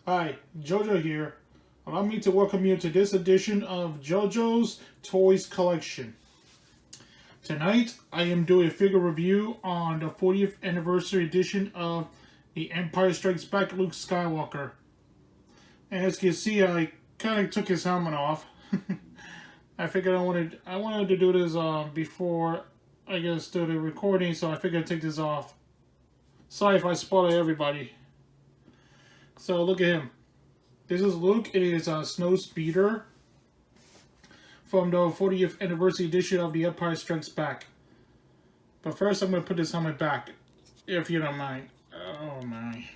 Hi, JoJo here. Allow me to welcome you to this edition of JoJo's Toys Collection. Tonight, I am doing a figure review on the 40th anniversary edition of The Empire Strikes Back Luke Skywalker. And as you can see, I kind of took his helmet off. I figured I wanted to do this before I get started recording, so I figured I'd take this off. Sorry if I spoil everybody. So look at him. This is Luke. It is a Snowspeeder from the 40th anniversary edition of The Empire Strikes Back. But first, I'm going to put this helmet back, if you don't mind. Oh my.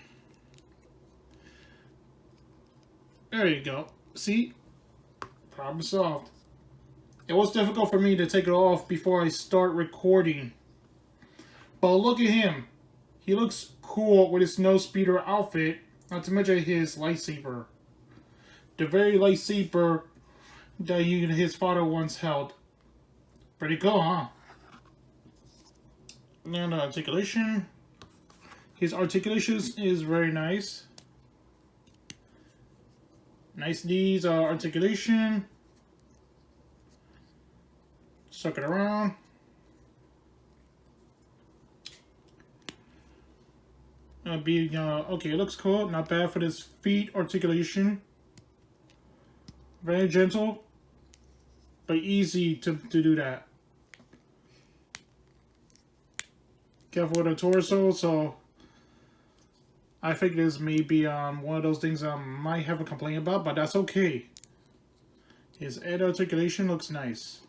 There you go. See? Problem solved. It was difficult for me to take it off before I start recording. But look at him. He looks cool with his Snowspeeder outfit, not to mention his lightsaber. The very lightsaber that his father once held. Pretty cool, huh? And articulation. His articulation is very nice. Nice knees, articulation. Suck it around. Okay, it looks cool. Not bad for this feet articulation. Very gentle, but easy to do that. Careful with the torso, so I think this may be one of those things I might have a complaint about, but that's okay. His head articulation looks nice.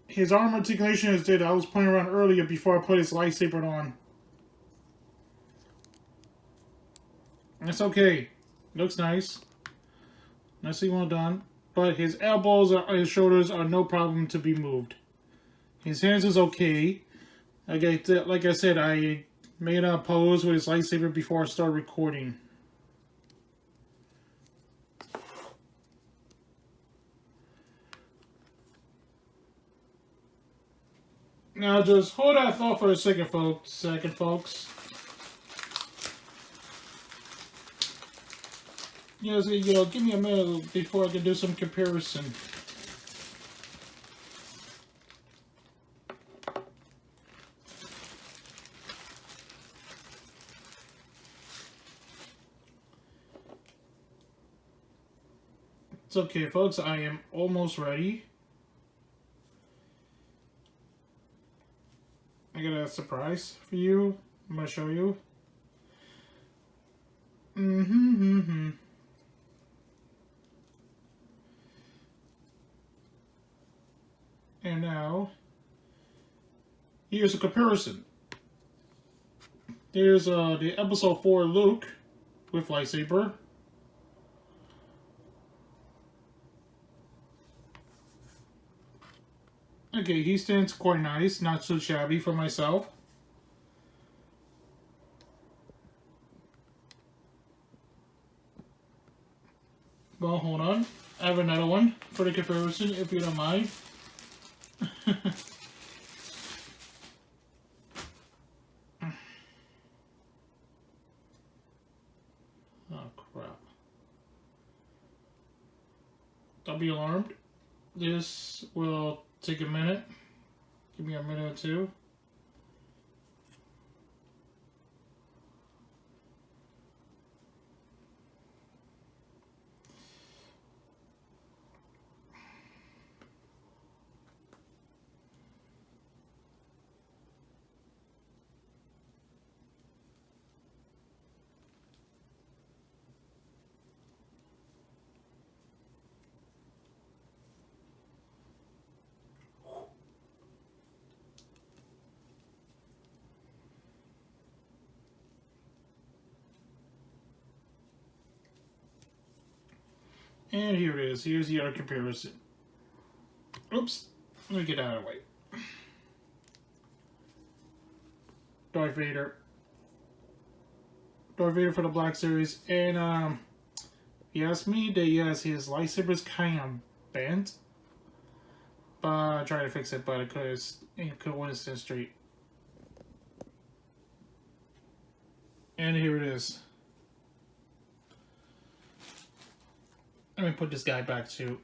His arm articulation is that I was playing around earlier before I put his lightsaber on. That's okay. Looks nice. Nicely well done. But his elbows and his shoulders are no problem to be moved. His hands is okay. Like I said, I made a pose with his lightsaber before I started recording. Now just hold that thought for a second, folks. Yes, give me a minute before I can do some comparison. It's okay, folks. I am almost ready. I got a surprise for you. I'm gonna show you. And now, here's a comparison. There's the episode 4 Luke with lightsaber. Okay, he stands quite nice, not so shabby for myself. Well, hold on. I have another one for the comparison, if you don't mind. Oh, crap. Don't be alarmed. This will take a minute. Give me a minute or two. And here it is. Here's the other comparison. Oops. Let me get out of the way. Darth Vader. Darth Vader for the Black Series. And, you asked me that, yes, his lightsaber's kind of bent. But I tried to fix it, but it couldn't stand straight. And here it is. Let me put this guy back too.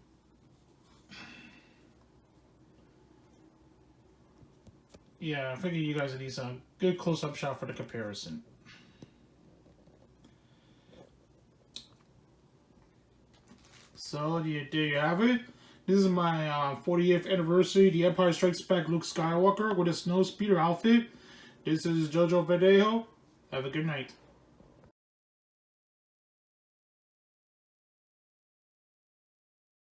Yeah, I figure you guys need some good close-up shot for the comparison. So there you have it. This is my 40th anniversary, The Empire Strikes Back Luke Skywalker with a Snowspeeder outfit. This is JoJo Video. Have a good night.